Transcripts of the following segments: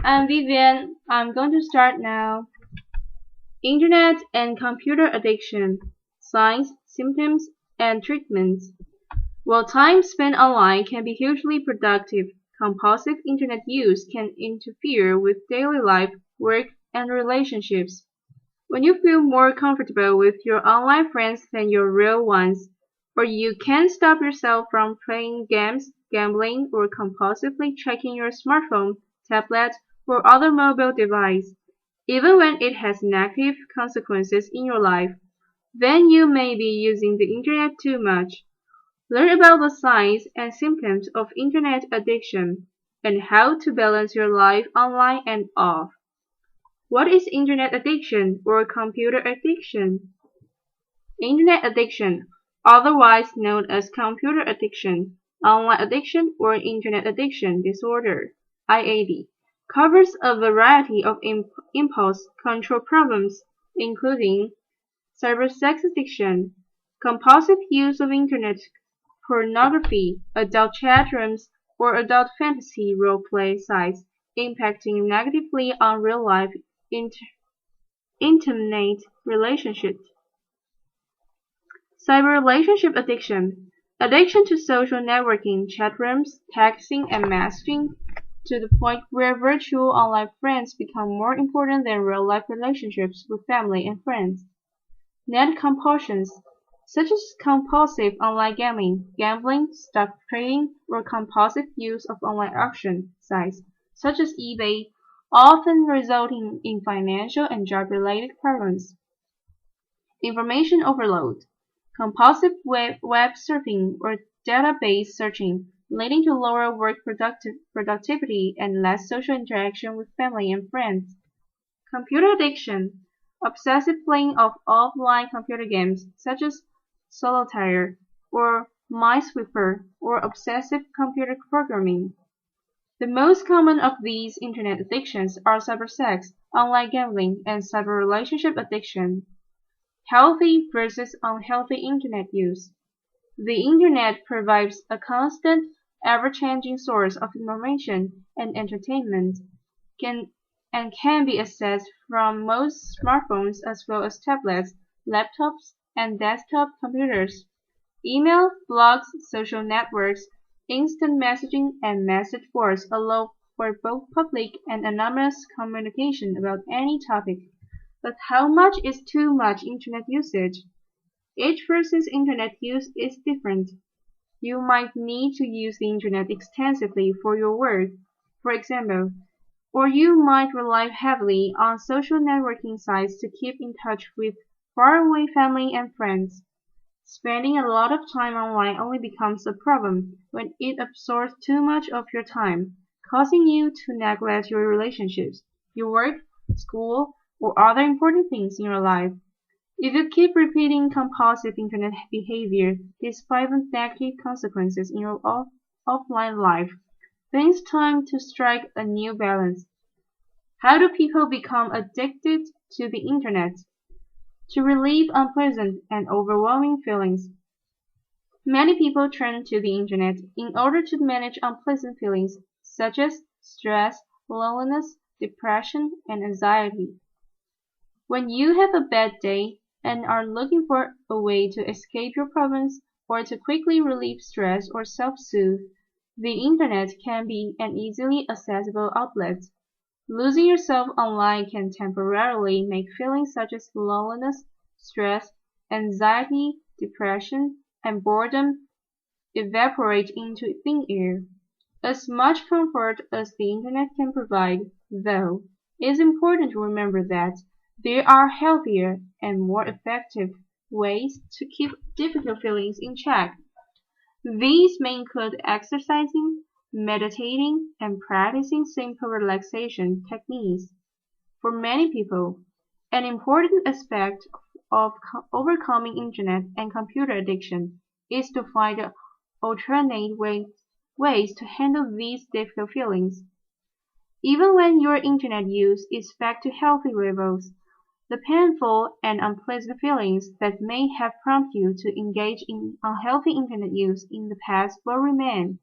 I'm Vivian. I'm going to start now. Internet and computer addiction, signs, symptoms, and treatments. While time spent online can be hugely productive, compulsive internet use can interfere with daily life, work, and relationships. When you feel more comfortable with your online friends than your real ones, or you can't stop yourself from playing games, gambling, or compulsively checking your smartphone, tablet, or other mobile device, even when it has negative consequences in your life, then you may be using the internet too much. Learn about the signs and symptoms of internet addiction and how to balance your life online and off. What is internet addiction or computer addiction? Internet addiction, otherwise known as computer addiction, online addiction, or internet addiction disorder (IAD), covers a variety of impulse control problems, including cybersex addiction, compulsive use of internet pornography, adult chat rooms, or adult fantasy role-play sites, impacting negatively on real-life intimate relationships. Cyber relationship addiction. Addiction to social networking, chat rooms, texting, and messaging to the point where virtual online friends become more important than real-life relationships with family and friends. Net compulsions, such as compulsive online gambling, stock trading, or compulsive use of online auction sites, such as eBay, often resulting in financial and job-related problems. Information overload. Compulsive web surfing or database searching, leading to lower work productivity and less social interaction with family and friends. Computer addiction, obsessive playing of offline computer games such as solitaire or Minesweeper, or obsessive computer programming. The most common of these internet addictions are cybersex, online gambling, and cyber relationship addiction. Healthy versus unhealthy internet use. The internet provides a constant, ever-changing source of information and entertainment, and can be accessed from most smartphones as well as tablets, laptops, and desktop computers. Email, blogs, social networks, instant messaging, and message boards allow for both public and anonymous communication about any topic. But how much is too much internet usage? Each person's internet use is different. You might need to use the internet extensively for your work, for example, or you might rely heavily on social networking sites to keep in touch with faraway family and friends. Spending a lot of time online only becomes a problem when it absorbs too much of your time, causing you to neglect your relationships, your work, school, or other important things in your life. If you keep repeating compulsive internet behavior despite the negative consequences in your offline life, then it's time to strike a new balance. How do people become addicted to the internet? To relieve unpleasant and overwhelming feelings. Many people turn to the internet in order to manage unpleasant feelings such as stress, loneliness, depression, and anxiety. When you have a bad day and are looking for a way to escape your problems or to quickly relieve stress or self-soothe, the internet can be an easily accessible outlet. Losing yourself online can temporarily make feelings such as loneliness, stress, anxiety, depression, and boredom evaporate into thin air. As much comfort as the internet can provide, though, it is important to remember that there are healthier and more effective ways to keep difficult feelings in check. These may include exercising, meditating, and practicing simple relaxation techniques. For many people, an important aspect of overcoming internet and computer addiction is to find alternate ways to handle these difficult feelings. Even when your internet use is back to healthy levels, the painful and unpleasant feelings that may have prompted you to engage in unhealthy internet use in the past will remain.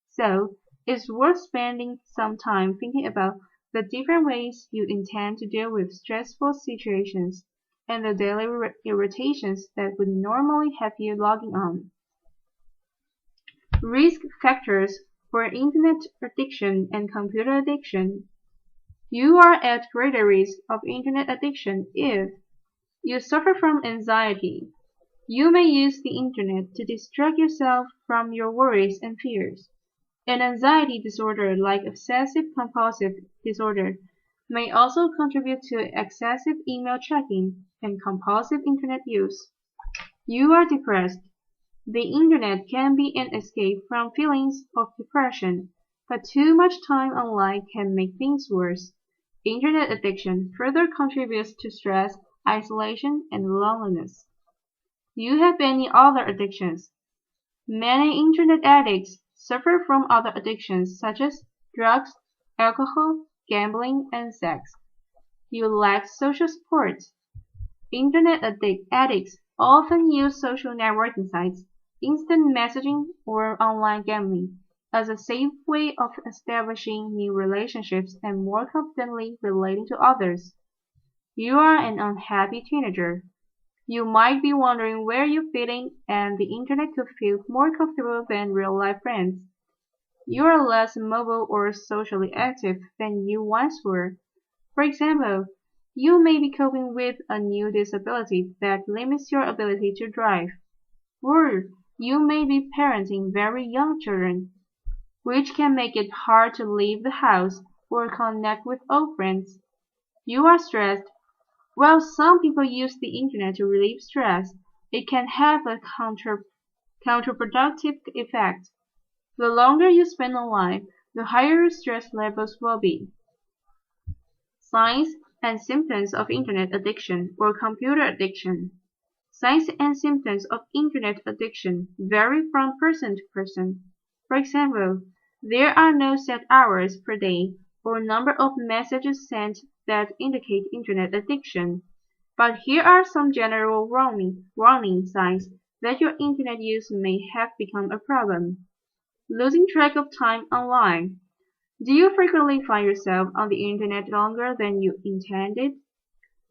So, it's worth spending some time thinking about the different ways you intend to deal with stressful situations, and the daily irritations that would normally have you logging on. Risk factors for internet addiction and computer addiction. You are at greater risk of internet addiction if you suffer from anxiety. You may use the internet to distract yourself from your worries and fears. An anxiety disorder like obsessive-compulsive disorder may also contribute to excessive email checking and compulsive internet use. You are depressed. The internet can be an escape from feelings of depression, but too much time online can make things worse. Internet addiction further contributes to stress, isolation, and loneliness. You have any other addictions? Many internet addicts suffer from other addictions such as drugs, alcohol, gambling, and sex. You lack social support. Internet addicts often use social networking sites, instant messaging, or online gambling as a safe way of establishing new relationships and more confidently relating to others. You are an unhappy teenager. You might be wondering where you fit in, and the internet could feel more comfortable than real-life friends. You are less mobile or socially active than you once were. For example, you may be coping with a new disability that limits your ability to drive, or you may be parenting very young children, which can make it hard to leave the house or connect with old friends. You are stressed. While some people use the internet to relieve stress, it can have a counterproductive effect. The longer you spend online, the higher your stress levels will be. Signs and symptoms of internet addiction or computer addiction. Signs and symptoms of internet addiction vary from person to person. For example, there are no set hours per day or number of messages sent that indicate internet addiction. But here are some general warning signs that your internet use may have become a problem. Losing track of time online. Do you frequently find yourself on the internet longer than you intended?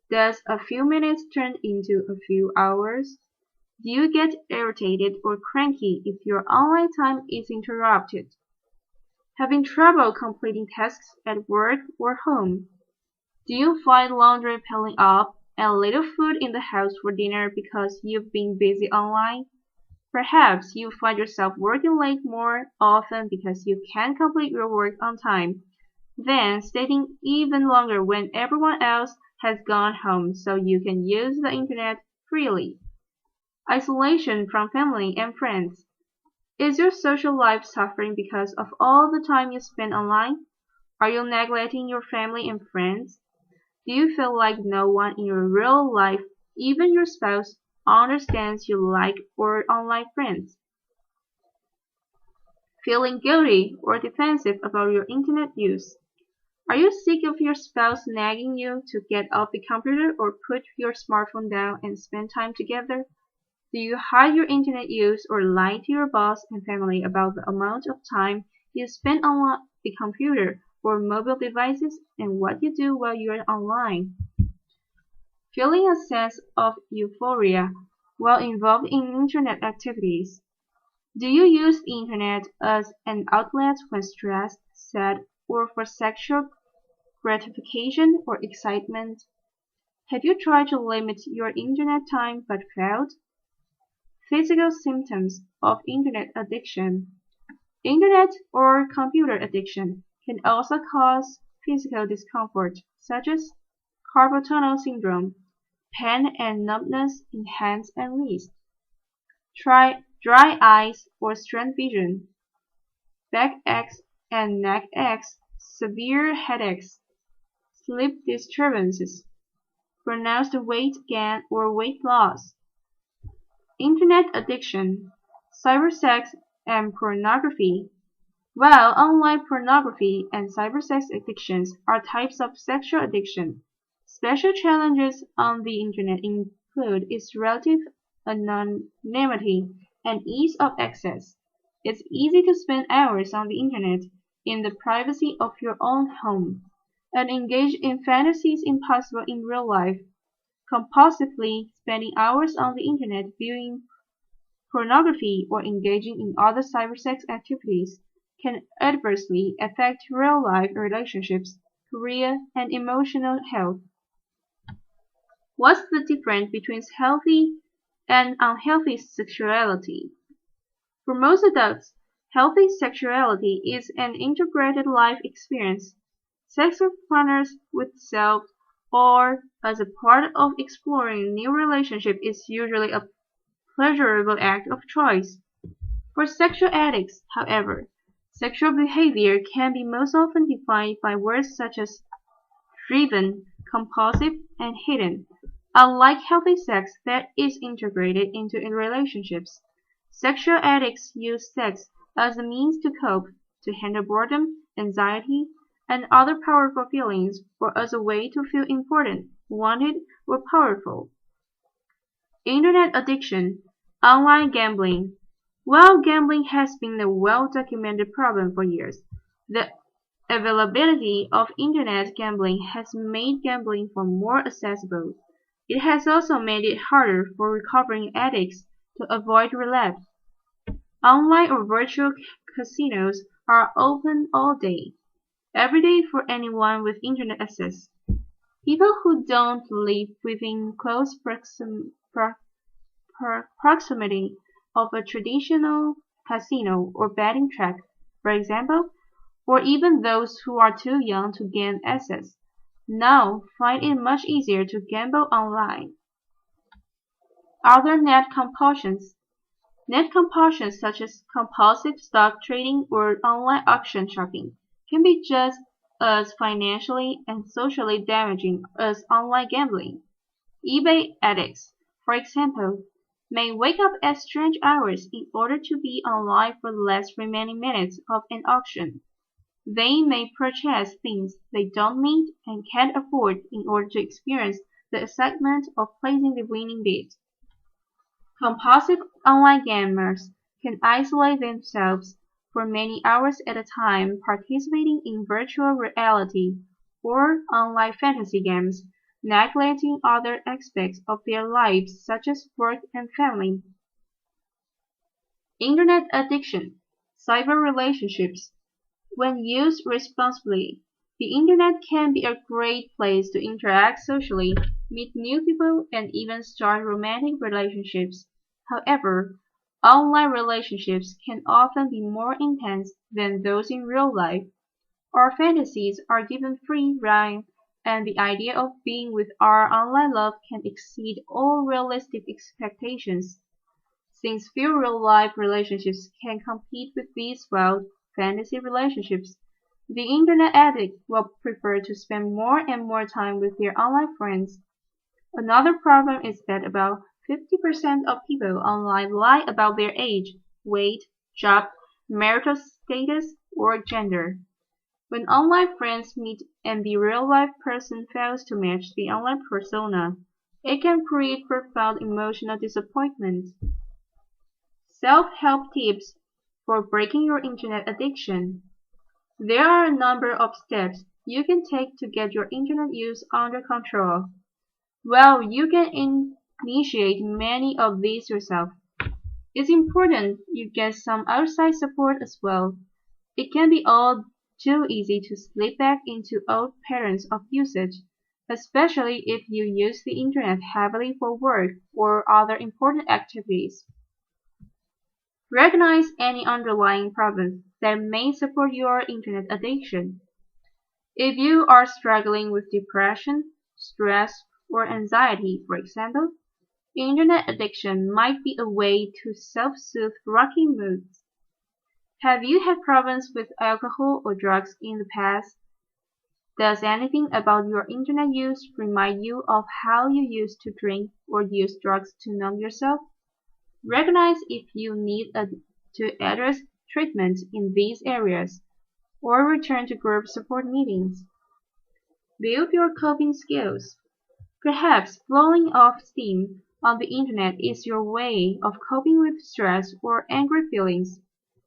Does a few minutes turn into a few hours? Do you get irritated or cranky if your online time is interrupted? Having trouble completing tasks at work or home? Do you find laundry piling up and little food in the house for dinner because you've been busy online? Perhaps you find yourself working late more often because you can't complete your work on time, then staying even longer when everyone else has gone home so you can use the internet freely. Isolation from family and friends. Is your social life suffering because of all the time you spend online? Are you neglecting your family and friends? Do you feel like no one in your real life, even your spouse, understands you like or unlike friends? Feeling guilty or defensive about your internet use. Are you sick of your spouse nagging you to get off the computer or put your smartphone down and spend time together? Do you hide your internet use or lie to your boss and family about the amount of time you spend on the computer or mobile devices and what you do while you are online? Feeling a sense of euphoria while involved in internet activities. Do you use the internet as an outlet when stressed, sad, or for sexual gratification or excitement? Have you tried to limit your internet time but failed? Physical symptoms of internet addiction. Internet or computer addiction can also cause physical discomfort, such as carpal tunnel syndrome, pain and numbness in hands and wrists, dry eyes or strained vision, back aches and neck aches, severe headaches, sleep disturbances, pronounced weight gain or weight loss. Internet addiction, cybersex, and pornography. While online pornography and cybersex addictions are types of sexual addiction, special challenges on the internet include its relative anonymity and ease of access. It's easy to spend hours on the internet in the privacy of your own home. and engage in fantasies impossible in real life. Compulsively spending hours on the internet viewing pornography or engaging in other cybersex activities can adversely affect real-life relationships, career, and emotional health. What's the difference between healthy and unhealthy sexuality? For most adults, healthy sexuality is an integrated life experience. Sex with partners, with self, or as a part of exploring new relationship is usually a pleasurable act of choice. For sexual addicts, however, sexual behavior can be most often defined by words such as driven, compulsive, and hidden. Unlike healthy sex that is integrated into relationships, sexual addicts use sex as a means to cope, to handle boredom, anxiety, and other powerful feelings, or as a way to feel important, wanted, or powerful. Internet addiction, online gambling. While gambling has been a well-documented problem for years, the availability of internet gambling has made gambling more accessible. It has also made it harder for recovering addicts to avoid relapse. Online or virtual casinos are open all day, every day for anyone with internet access. People who don't live within close proximity of a traditional casino or betting track, for example, or even those who are too young to gain access, now find it much easier to gamble online. Other net compulsions. Net compulsions such as compulsive stock trading or online auction shopping can be just as financially and socially damaging as online gambling. eBay addicts, for example, may wake up at strange hours in order to be online for the last remaining minutes of an auction. They may purchase things they don't need and can't afford in order to experience the excitement of placing the winning bid. Compulsive online gamers can isolate themselves for many hours at a time participating in virtual reality or online fantasy games, neglecting other aspects of their lives such as work and family. Internet addiction, cyber relationships. When used responsibly, the internet can be a great place to interact socially, meet new people, and even start romantic relationships. However, online relationships can often be more intense than those in real life. Our fantasies are given free rein, and the idea of being with our online love can exceed all realistic expectations. Since few real-life relationships can compete with these wild fantasy relationships, the internet addict will prefer to spend more and more time with their online friends. Another problem is that about 50% of people online lie about their age, weight, job, marital status, or gender. When online friends meet and the real-life person fails to match the online persona, it can create profound emotional disappointment. Self-help tips for breaking your internet addiction. There are a number of steps you can take to get your internet use under control. Well, you can initiate many of these yourself. It's important you get some outside support as well. It can be all too easy to slip back into old patterns of usage, especially if you use the internet heavily for work or other important activities. Recognize any underlying problems that may support your internet addiction. If you are struggling with depression, stress, or anxiety, for example, internet addiction might be a way to self-soothe rocky moods. Have you had problems with alcohol or drugs in the past? Does anything about your internet use remind you of how you used to drink or use drugs to numb yourself? Recognize if you need to address treatment in these areas, or return to group support meetings. Build your coping skills. Perhaps blowing off steam on the internet is your way of coping with stress or angry feelings,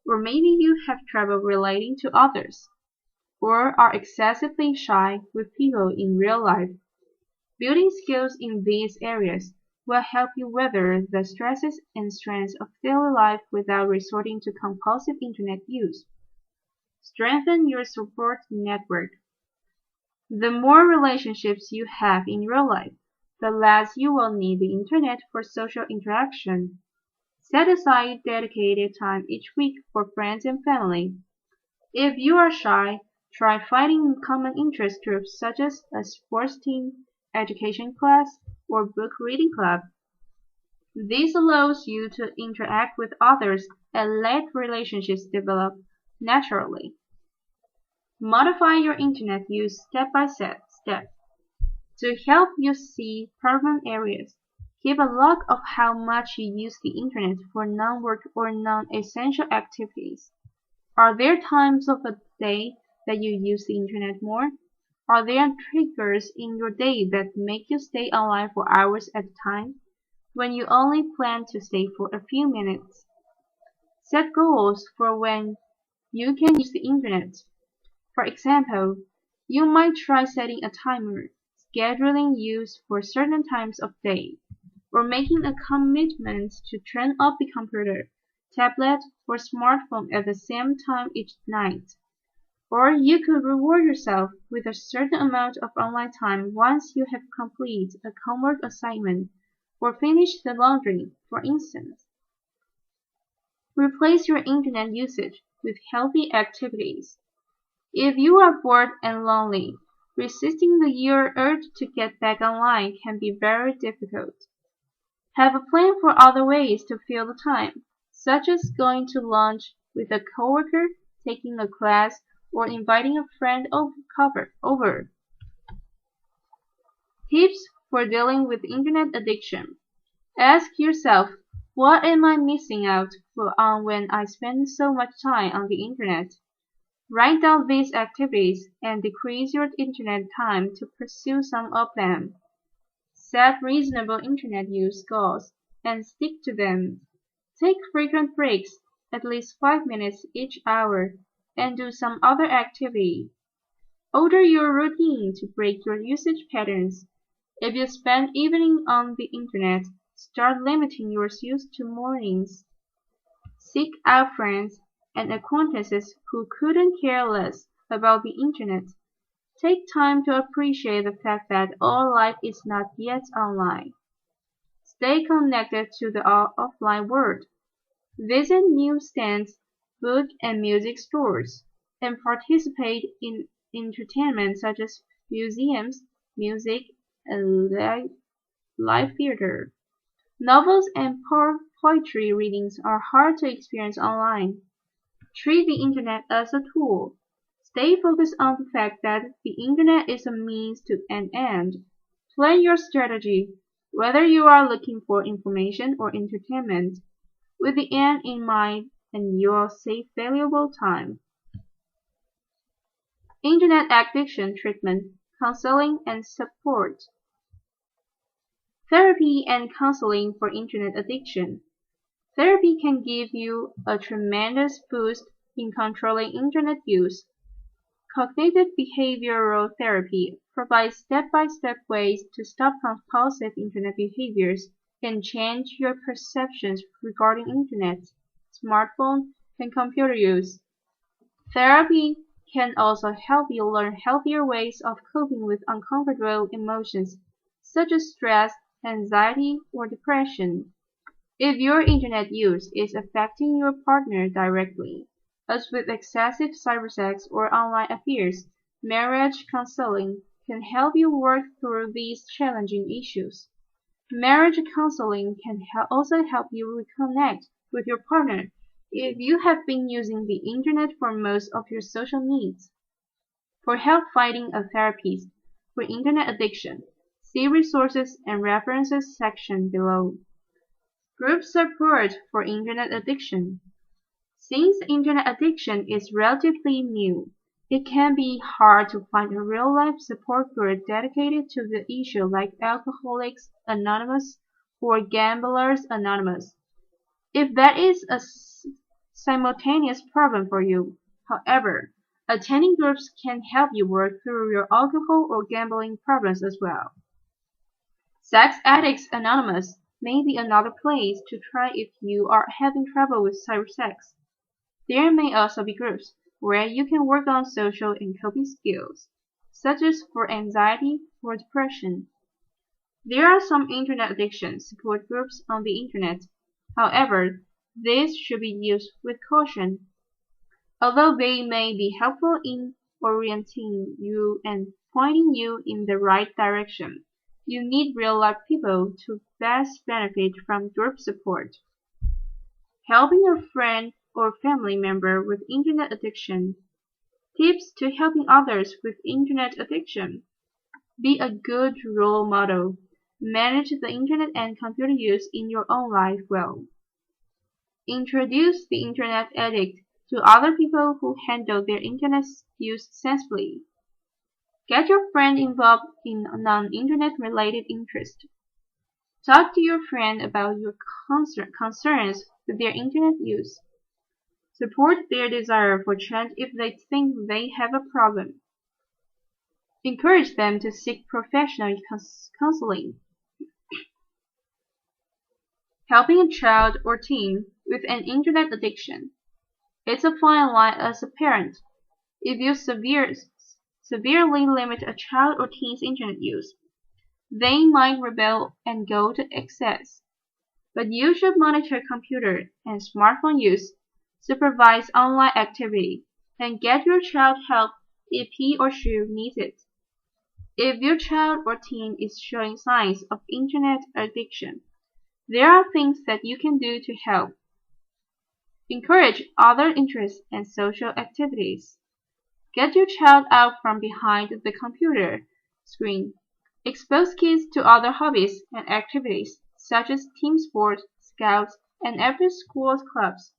or maybe you have trouble relating to others. or are excessively shy with people in real life. Building skills in these areas will help you weather the stresses and strains of daily life without resorting to compulsive internet use. Strengthen your support network. The more relationships you have in real life, the less you will need the internet for social interaction. Set aside dedicated time each week for friends and family. If you are shy, try finding common interest groups such as a sports team, education class, or book reading club. This allows you to interact with others and let relationships develop naturally. Modify your internet use step by step. To help you see problem areas, keep a log of how much you use the internet for non-work or non-essential activities. Are there times of a day that you use the internet more? Are there triggers in your day that make you stay online for hours at a time, when you only plan to stay for a few minutes? Set goals for when you can use the internet. For example, you might try setting a timer, scheduling use for certain times of day, or making a commitment to turn off the computer, tablet, or smartphone at the same time each night. Or you could reward yourself with a certain amount of online time once you have completed a homework assignment or finished the laundry, for instance. Replace your internet usage with healthy activities. If you are bored and lonely, resisting your urge to get back online can be very difficult. Have a plan for other ways to fill the time, such as going to lunch with a coworker, taking a class, or inviting a friend over. Tips for dealing with internet addiction. Ask yourself, what am I missing out on when I spend so much time on the internet? Write down these activities and decrease your internet time to pursue some of them. Set reasonable internet use goals and stick to them. Take frequent breaks, at least 5 minutes each hour, and do some other activity. Alter your routine to break your usage patterns. If you spend evening on the internet, start limiting your use to mornings. Seek out friends and acquaintances who couldn't care less about the internet. Take time to appreciate the fact that all life is not yet online. Stay connected to the offline world. Visit newsstands, book and music stores, and participate in entertainment such as museums, music, and live theater. Novels and poetry readings are hard to experience online. Treat the internet as a tool. Stay focused on the fact that the internet is a means to an end. Plan your strategy, whether you are looking for information or entertainment, with the end in mind, and you'll save valuable time. Internet addiction treatment, counseling, and support. Therapy and counseling for internet addiction. Therapy can give you a tremendous boost in controlling internet use. Cognitive behavioral therapy provides step-by-step ways to stop compulsive internet behaviors and change your perceptions regarding internet, smartphone, and computer use. Therapy can also help you learn healthier ways of coping with uncomfortable emotions such as stress, anxiety, or depression. If your internet use is affecting your partner directly, as with excessive cybersex or online affairs, marriage counseling can help you work through these challenging issues. Marriage counseling can also help you reconnect with your partner if you have been using the internet for most of your social needs. For help finding a therapist for internet addiction, see resources and references section below. Group support for internet addiction. Since internet addiction is relatively new, it can be hard to find a real-life support group dedicated to the issue like Alcoholics Anonymous or Gamblers Anonymous. If that is a simultaneous problem for you, however, Attending groups can help you work through your alcohol or gambling problems as well. Sex Addicts Anonymous may be another place to try if you are having trouble with cybersex. There may also be groups where you can work on social and coping skills, such as for anxiety or depression. There are some internet addiction support groups on the internet. However, these should be used with caution. Although they may be helpful in orienting you and pointing you in the right direction, you need real-life people to best benefit from group support. Helping a friend or family member with internet addiction. Tips to helping others with internet addiction. Be a good role model. Manage the internet and computer use in your own life well. Introduce the internet addict to other people who handle their internet use sensibly. Get your friend involved in non-internet related interest. Talk to your friend about your concerns with their internet use. Support their desire for change if they think they have a problem. Encourage them to seek professional counseling. Helping a child or teen with an internet addiction. It's a fine line as a parent. If you severely limit a child or teen's internet use, they might rebel and go to excess. But you should monitor computer and smartphone use, supervise online activity, and get your child help if he or she needs it. If your child or teen is showing signs of internet addiction, there are things that you can do to help. Encourage other interests and social activities. Get your child out from behind the computer screen. Expose kids to other hobbies and activities such as team sports, scouts, and after-school clubs.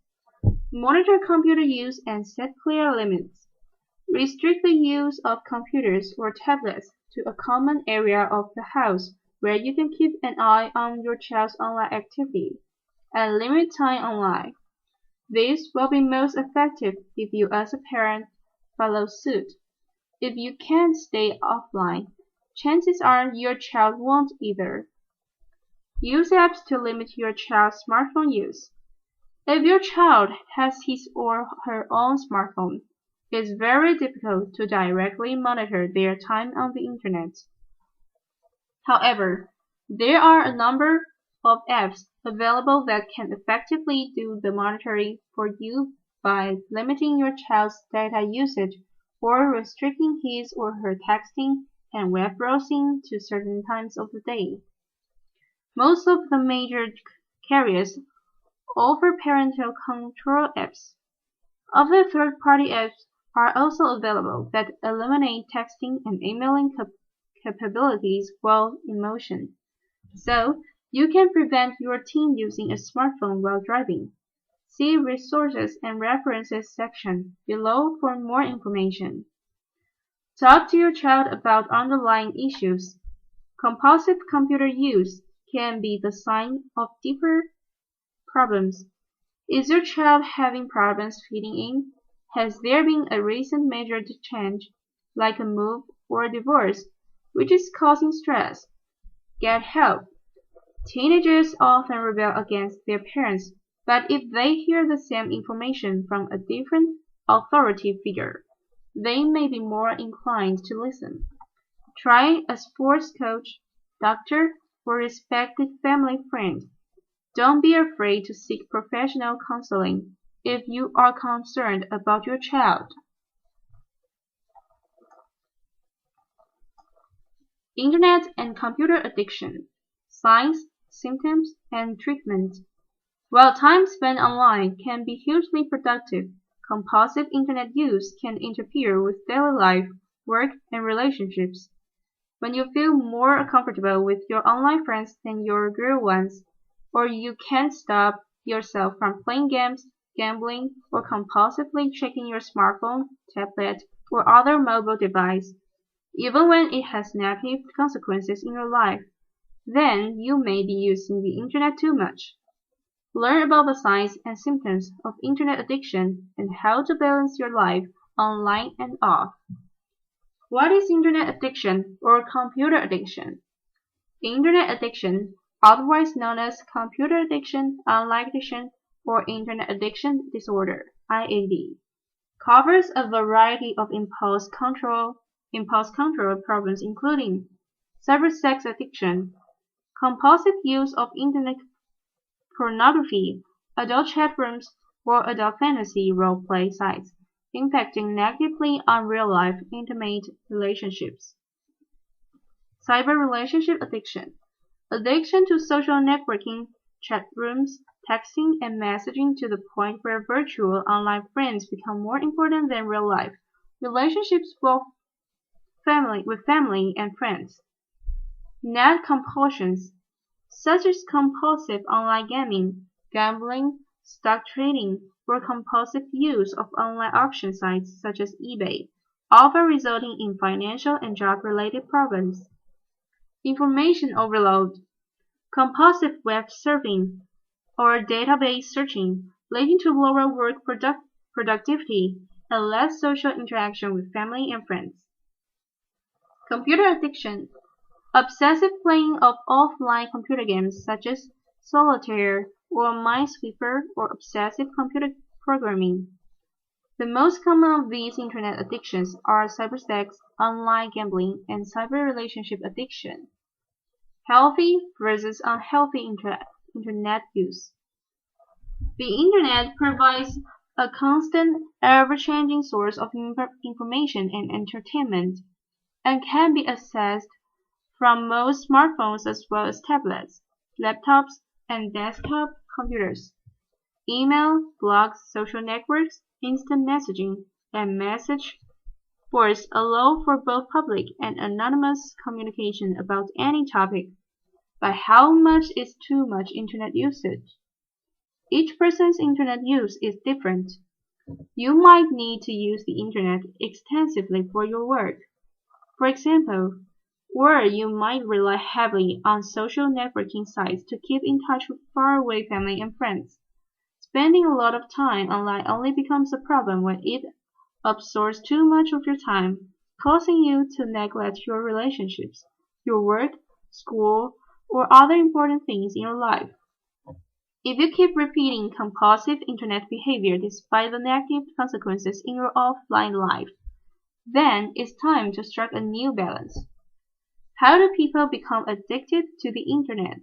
Monitor computer use and set clear limits. Restrict the use of computers or tablets to a common area of the house where you can keep an eye on your child's online activity, and limit time online. This will be most effective if you as a parent follow suit. If you can't stay offline, chances are your child won't either. Use apps to limit your child's smartphone use. If your child has his or her own smartphone, it's very difficult to directly monitor their time on the internet. However, there are a number of apps available that can effectively do the monitoring for you by limiting your child's data usage or restricting his or her texting and web browsing to certain times of the day. Most of the major carriers offer parental control apps. Other third-party apps are also available that eliminate texting and emailing capabilities while in motion, so you can prevent your teen using a smartphone while driving. See Resources and References section below for more information. Talk to your child about underlying issues. Compulsive computer use can be the sign of deeper problems. Is your child having problems fitting in? Has there been a recent major change, like a move or a divorce, which is causing stress? Get help. Teenagers often rebel against their parents, but if they hear the same information from a different authority figure, they may be more inclined to listen. Try a sports coach, doctor, or respected family friend. Don't be afraid to seek professional counseling if you are concerned about your child. Internet and computer addiction, signs, symptoms, and treatment. While time spent online can be hugely productive, compulsive internet use can interfere with daily life, work, and relationships. When you feel more comfortable with your online friends than your real ones, or you can't stop yourself from playing games, gambling, or compulsively checking your smartphone, tablet, or other mobile device, even when it has negative consequences in your life, then you may be using the internet too much. Learn about the signs and symptoms of internet addiction and how to balance your life online and off. What is Internet addiction or computer addiction? Internet addiction, otherwise known as computer addiction, online addiction, or Internet addiction disorder (IAD), covers a variety of impulse control problems including cybersex addiction, compulsive use of Internet pornography, adult chat rooms, or adult fantasy role-play sites, impacting negatively on real-life intimate relationships. Cyber relationship addiction. Addiction to social networking, chat rooms, texting, and messaging to the point where virtual online friends become more important than real-life relationships with family and friends. Net compulsions, such as compulsive online gaming, gambling, stock trading, or compulsive use of online auction sites such as eBay, often resulting in financial and job-related problems. Information overload, compulsive web surfing, or database searching, leading to lower work productivity and less social interaction with family and friends. Computer addiction, obsessive playing of offline computer games such as solitaire or Minesweeper or obsessive computer programming. The most common of these internet addictions are cybersex, online gambling, and cyber relationship addiction. Healthy versus unhealthy internet use. The internet provides a constant, ever-changing source of information and entertainment, and can be accessed from most smartphones as well as tablets, laptops, and desktop computers. Email, blogs, social networks, instant messaging, and message boards allow for both public and anonymous communication about any topic. But how much is too much internet usage? Each person's internet use is different. You might need to use the internet extensively for your work, for example, or you might rely heavily on social networking sites to keep in touch with faraway family and friends. Spending a lot of time online only becomes a problem when it absorbs too much of your time, causing you to neglect your relationships, your work, school, or other important things in your life. If you keep repeating compulsive internet behavior despite the negative consequences in your offline life, then it's time to strike a new balance. How do people become addicted to the internet?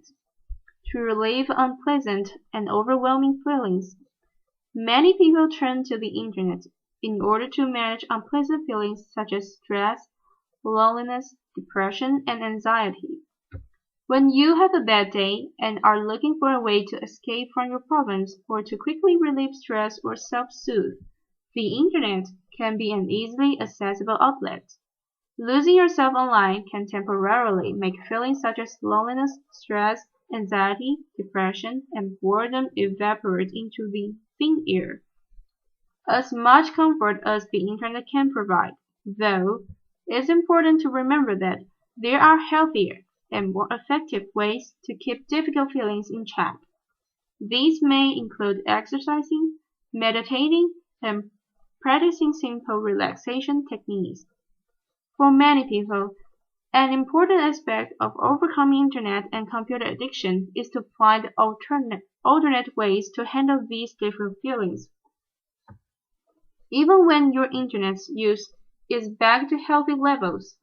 To relieve unpleasant and overwhelming feelings, many people turn to the internet in order to manage unpleasant feelings such as stress, loneliness, depression, and anxiety. When you have a bad day and are looking for a way to escape from your problems or to quickly relieve stress or self-soothe, the internet can be an easily accessible outlet. Losing yourself online can temporarily make feelings such as loneliness, stress, anxiety, depression, and boredom evaporate into the thin air. As much comfort as the internet can provide, though, it's important to remember that there are healthier and more effective ways to keep difficult feelings in check. These may include exercising, meditating, and practicing simple relaxation techniques. For many people, an important aspect of overcoming internet and computer addiction is to find alternate ways to handle these different feelings. Even when your internet use is back to healthy levels,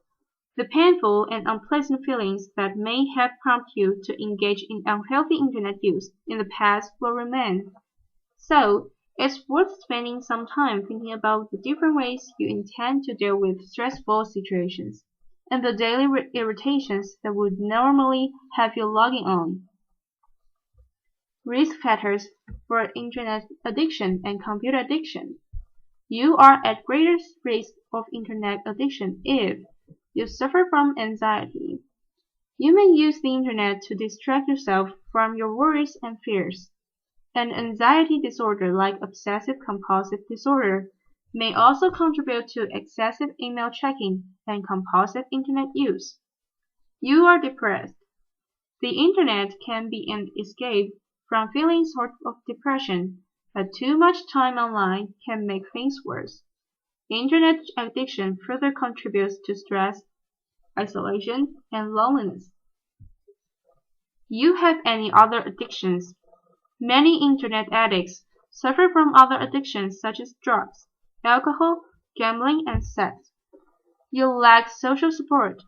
the painful and unpleasant feelings that may have prompted you to engage in unhealthy internet use in the past will remain. So, it's worth spending some time thinking about the different ways you intend to deal with stressful situations and the daily irritations that would normally have you logging on. Risk factors for internet addiction and computer addiction. You are at greater risk of internet addiction if you suffer from anxiety. You may use the internet to distract yourself from your worries and fears. An anxiety disorder like obsessive-compulsive disorder may also contribute to excessive email checking and compulsive internet use. You are depressed. The internet can be an escape from feelings of depression, but too much time online can make things worse. Internet addiction further contributes to stress, isolation, and loneliness. You have any other addictions? Many Internet addicts suffer from other addictions such as drugs, alcohol, gambling, and sex. You lack social support.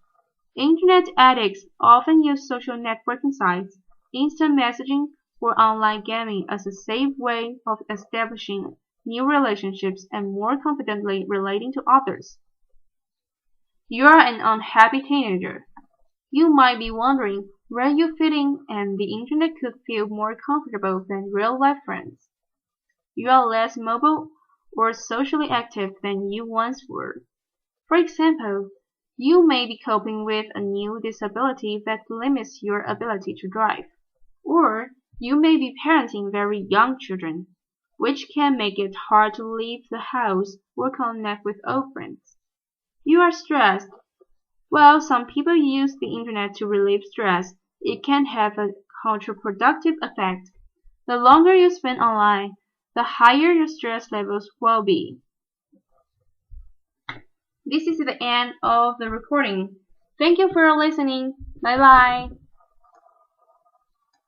Internet addicts often use social networking sites, instant messaging, or online gaming as a safe way of establishing new relationships and more confidently relating to others. You are an unhappy teenager. You might be wondering where you fit in and the internet could feel more comfortable than real-life friends. You are less mobile or socially active than you once were. For example, you may be coping with a new disability that limits your ability to drive. Or you may be parenting very young children, which can make it hard to leave the house or connect with old friends. You are stressed. While some people use the internet to relieve stress, it can have a counterproductive effect. The longer you spend online, the higher your stress levels will be. This is the end of the recording. Thank you for listening. Bye bye.